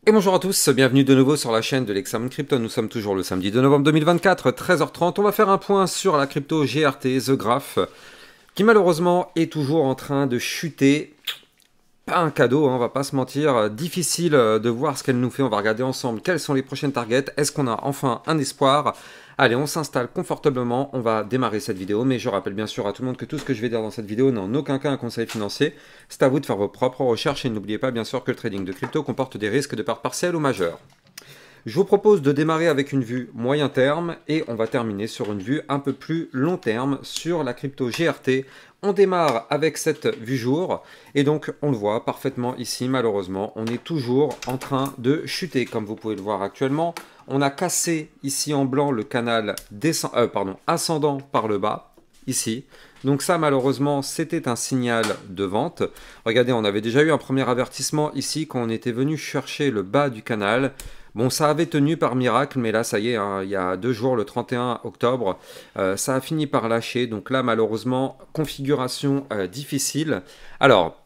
Et bonjour à tous, bienvenue de nouveau sur la chaîne de l'Examen Crypto. Nous sommes toujours le samedi 2 novembre 2024, 13h30. On va faire un point sur la crypto GRT, The Graph, qui malheureusement est toujours en train de chuter. Pas un cadeau, hein, on va pas se mentir. Difficile de voir ce qu'elle nous fait. On va regarder ensemble quelles sont les prochaines targets. Est-ce qu'on a enfin un espoir? Allez, on s'installe confortablement, on va démarrer cette vidéo, mais je rappelle bien sûr à tout le monde que tout ce que je vais dire dans cette vidéo n'est en aucun cas un conseil financier. C'est à vous de faire vos propres recherches et n'oubliez pas bien sûr que le trading de crypto comporte des risques de pertes partielles ou majeures. Je vous propose de démarrer avec une vue moyen terme et on va terminer sur une vue un peu plus long terme sur la crypto GRT. On démarre avec cette vue jour et donc on le voit parfaitement ici, malheureusement on est toujours en train de chuter comme vous pouvez le voir actuellement. On a cassé ici en blanc le canal ascendant par le bas ici. Donc ça malheureusement c'était un signal de vente. Regardez, on avait déjà eu un premier avertissement ici quand on était venu chercher le bas du canal. Bon, ça avait tenu par miracle, mais là, ça y est, hein, il y a 2 jours, le 31 octobre, ça a fini par lâcher. Donc là, malheureusement, configuration difficile. Alors,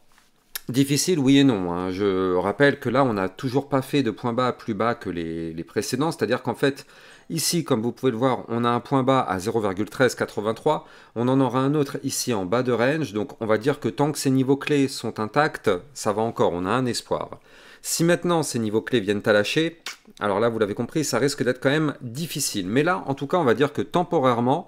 difficile, oui et non, hein. Je rappelle que là, on n'a toujours pas fait de point bas plus bas que les précédents. C'est-à-dire qu'en fait, ici, comme vous pouvez le voir, on a un point bas à 0,1383. On en aura un autre ici en bas de range. Donc, on va dire que tant que ces niveaux clés sont intacts, ça va encore, on a un espoir. Si maintenant ces niveaux clés viennent à lâcher, alors là, vous l'avez compris, ça risque d'être quand même difficile. Mais là, en tout cas, on va dire que temporairement,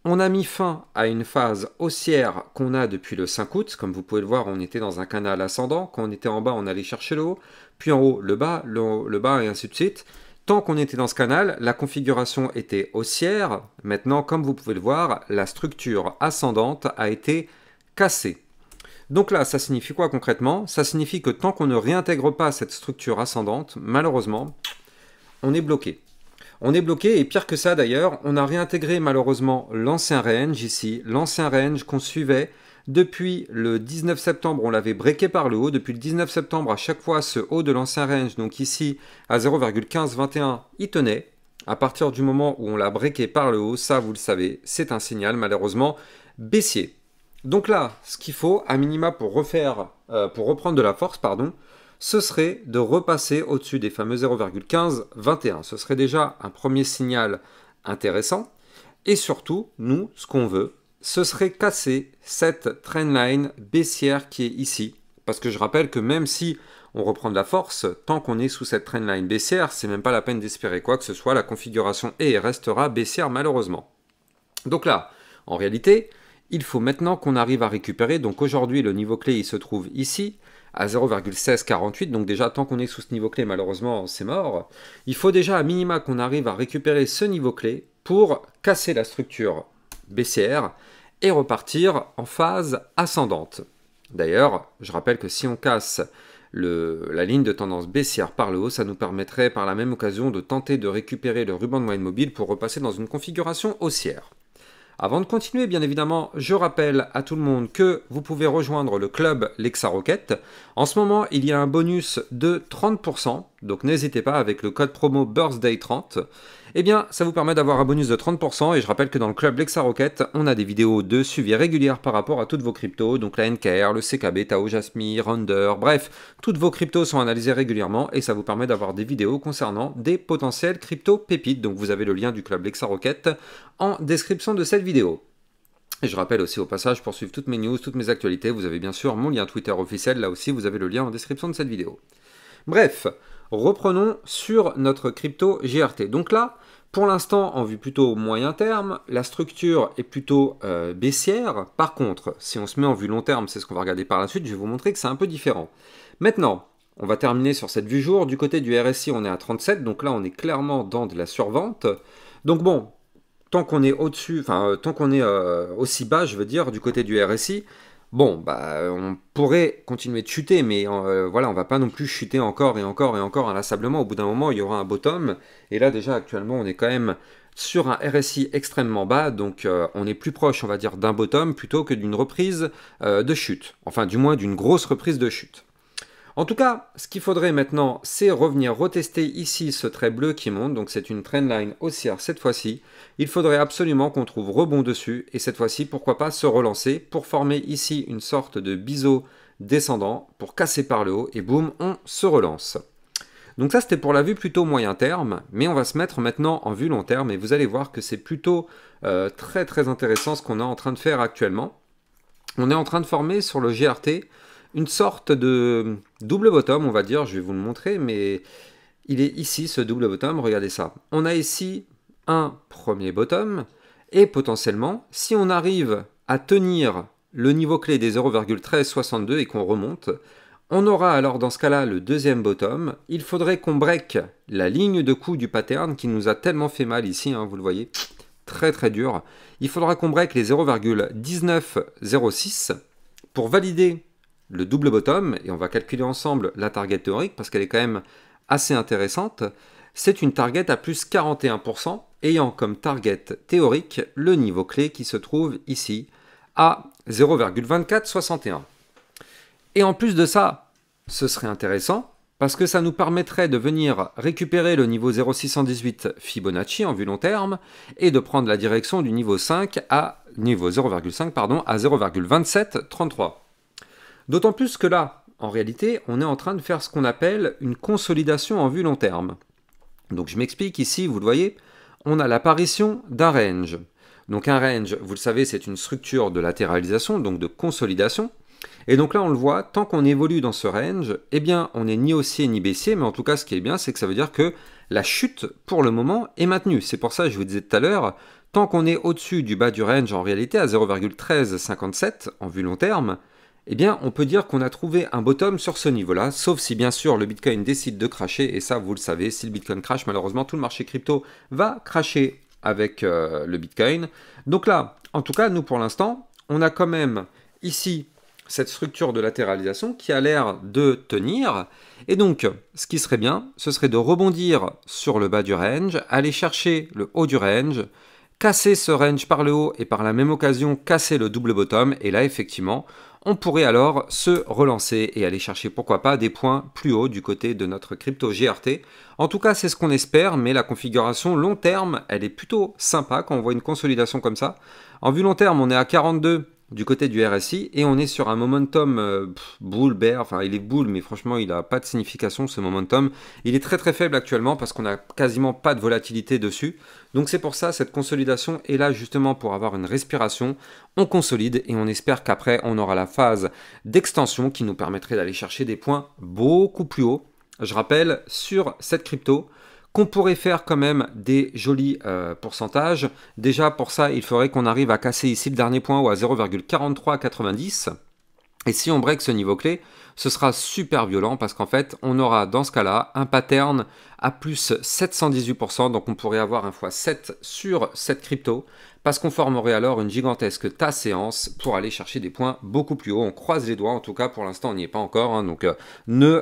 on a mis fin à une phase haussière qu'on a depuis le 5 août. Comme vous pouvez le voir, on était dans un canal ascendant. Quand on était en bas, on allait chercher le haut, puis en haut, le bas, le bas, et ainsi de suite. Tant qu'on était dans ce canal, la configuration était haussière. Maintenant, comme vous pouvez le voir, la structure ascendante a été cassée. Donc là, ça signifie quoi concrètement? Ça signifie que tant qu'on ne réintègre pas cette structure ascendante, malheureusement, on est bloqué. On est bloqué et pire que ça d'ailleurs, on a réintégré malheureusement l'ancien range ici, l'ancien range qu'on suivait depuis le 19 septembre, on l'avait breaké par le haut. Depuis le 19 septembre, à chaque fois, ce haut de l'ancien range, donc ici à 0,1521, il tenait. À partir du moment où on l'a breaké par le haut, ça vous le savez, c'est un signal malheureusement baissier. Donc là, ce qu'il faut, à minima pour reprendre de la force, pardon, ce serait de repasser au-dessus des fameux 0,1521. Ce serait déjà un premier signal intéressant. Et surtout, nous, ce qu'on veut, ce serait casser cette trendline baissière qui est ici. Parce que je rappelle que même si on reprend de la force, tant qu'on est sous cette trendline baissière, c'est même pas la peine d'espérer quoi que ce soit. La configuration est et restera baissière malheureusement. Donc là, en réalité, il faut maintenant qu'on arrive à récupérer. Donc aujourd'hui, le niveau clé, il se trouve ici, à 0,1648. Donc déjà, tant qu'on est sous ce niveau clé, malheureusement, c'est mort. Il faut déjà à minima qu'on arrive à récupérer ce niveau clé pour casser la structure baissière et repartir en phase ascendante. D'ailleurs, je rappelle que si on casse la ligne de tendance baissière par le haut, ça nous permettrait par la même occasion de tenter de récupérer le ruban de moyenne mobile pour repasser dans une configuration haussière. Avant de continuer, bien évidemment, je rappelle à tout le monde que vous pouvez rejoindre le club Lexa Rocket. En ce moment, il y a un bonus de 30%, donc n'hésitez pas avec le code promo BIRTHDAY30. Eh bien, ça vous permet d'avoir un bonus de 30% et je rappelle que dans le club Lexa Rocket, on a des vidéos de suivi régulières par rapport à toutes vos cryptos, donc la NKR, le CKB, Tao, Jasmy, Ronder, bref, toutes vos cryptos sont analysées régulièrement et ça vous permet d'avoir des vidéos concernant des potentiels crypto pépites. Donc vous avez le lien du club Lexa Rocket en description de cette vidéo. Et je rappelle aussi au passage, pour suivre toutes mes news, toutes mes actualités, vous avez bien sûr mon lien Twitter officiel, là aussi vous avez le lien en description de cette vidéo. Bref, reprenons sur notre crypto GRT. Donc là, pour l'instant, en vue plutôt moyen terme, la structure est plutôt baissière. Par contre, si on se met en vue long terme, c'est ce qu'on va regarder par la suite, je vais vous montrer que c'est un peu différent. Maintenant, on va terminer sur cette vue jour. Du côté du RSI, on est à 37, donc là, on est clairement dans de la survente. Donc bon, tant qu'on est au-dessus, enfin, tant qu'on est aussi bas, je veux dire, du côté du RSI, bon, bah, on pourrait continuer de chuter, mais voilà, on va pas non plus chuter encore et encore et encore inlassablement. Au bout d'un moment, il y aura un bottom. Et là, déjà, actuellement, on est quand même sur un RSI extrêmement bas. Donc, on est plus proche, on va dire, d'un bottom plutôt que d'une reprise de chute. Enfin, du moins, d'une grosse reprise de chute. En tout cas, ce qu'il faudrait maintenant, c'est revenir retester ici ce trait bleu qui monte. Donc c'est une trendline haussière cette fois-ci. Il faudrait absolument qu'on trouve rebond dessus. Et cette fois-ci, pourquoi pas se relancer pour former ici une sorte de biseau descendant pour casser par le haut. Et boum, on se relance. Donc ça, c'était pour la vue plutôt moyen terme, mais on va se mettre maintenant en vue long terme, et vous allez voir que c'est plutôt très très intéressant ce qu'on est en train de faire actuellement. On est en train de former sur le GRT une sorte de double bottom, on va dire, je vais vous le montrer, mais il est ici ce double bottom, regardez ça. On a ici un premier bottom, et potentiellement, si on arrive à tenir le niveau clé des 0,1362 et qu'on remonte, on aura alors dans ce cas-là le deuxième bottom. Il faudrait qu'on break la ligne de coup du pattern qui nous a tellement fait mal ici, hein, vous le voyez, très très dur. Il faudra qu'on break les 0,1906 pour valider le double bottom, et on va calculer ensemble la target théorique parce qu'elle est quand même assez intéressante. C'est une target à plus 41%, ayant comme target théorique le niveau clé qui se trouve ici à 0,2461. Et en plus de ça, ce serait intéressant parce que ça nous permettrait de venir récupérer le niveau 0,618 Fibonacci en vue long terme et de prendre la direction du niveau 5 à niveau 0,5 pardon à 0,2733. D'autant plus que là, en réalité, on est en train de faire ce qu'on appelle une consolidation en vue long terme. Donc je m'explique ici, vous le voyez, on a l'apparition d'un range. Donc un range, vous le savez, c'est une structure de latéralisation, donc de consolidation. Et donc là, on le voit, tant qu'on évolue dans ce range, eh bien, on n'est ni haussier ni baissier, mais en tout cas, ce qui est bien, c'est que ça veut dire que la chute, pour le moment, est maintenue. C'est pour ça, je vous disais tout à l'heure, tant qu'on est au-dessus du bas du range, en réalité, à 0,1357 en vue long terme, eh bien, on peut dire qu'on a trouvé un bottom sur ce niveau-là, sauf si, bien sûr, le Bitcoin décide de crasher, et ça, vous le savez, si le Bitcoin crash, malheureusement, tout le marché crypto va crasher avec le Bitcoin. Donc là, en tout cas, nous, pour l'instant, on a quand même ici cette structure de latéralisation qui a l'air de tenir. Et donc, ce qui serait bien, ce serait de rebondir sur le bas du range, aller chercher le haut du range, casser ce range par le haut et par la même occasion casser le double bottom. Et là, effectivement, on pourrait alors se relancer et aller chercher, pourquoi pas, des points plus hauts du côté de notre crypto GRT. En tout cas, c'est ce qu'on espère, mais la configuration long terme, elle est plutôt sympa quand on voit une consolidation comme ça. En vue long terme, on est à 42 du côté du RSI et on est sur un momentum bull, bear, enfin il est bull mais franchement il n'a pas de signification ce momentum, il est très très faible actuellement parce qu'on n'a quasiment pas de volatilité dessus, donc c'est pour ça cette consolidation est là justement pour avoir une respiration, on consolide et on espère qu'après on aura la phase d'extension qui nous permettrait d'aller chercher des points beaucoup plus hauts. Je rappelle sur cette crypto qu'on pourrait faire quand même des jolis pourcentages. Déjà, pour ça, il faudrait qu'on arrive à casser ici le dernier point ou à 0,4390. Et si on break ce niveau clé, ce sera super violent parce qu'en fait, on aura dans ce cas-là un pattern à plus 718%. Donc on pourrait avoir un x7 sur cette crypto parce qu'on formerait alors une gigantesque tasse séance pour aller chercher des points beaucoup plus hauts. On croise les doigts, en tout cas pour l'instant on n'y est pas encore, hein, donc ne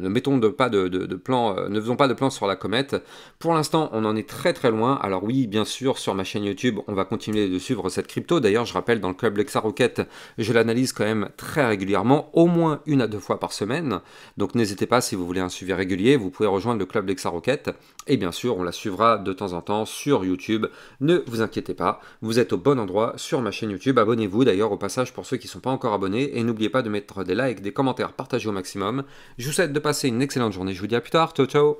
mettons pas de plan, ne faisons pas de plan sur la comète. Pour l'instant on en est très très loin. Alors oui, bien sûr, sur ma chaîne YouTube, on va continuer de suivre cette crypto. D'ailleurs, je rappelle, dans le club Lexa Rocket, je l'analyse quand même très régulièrement, au moins 1 à 2 fois par semaine. Donc n'hésitez pas, si vous voulez un suivi régulier, vous pouvez rejoindre le club Lexa Rocket. Et bien sûr, on la suivra de temps en temps sur YouTube. Ne vous inquiétez pas, vous êtes au bon endroit sur ma chaîne YouTube. Abonnez-vous d'ailleurs au passage pour ceux qui ne sont pas encore abonnés. Et n'oubliez pas de mettre des likes, des commentaires, partagez au maximum. Je vous souhaite de passer une excellente journée. Je vous dis à plus tard. Ciao, ciao.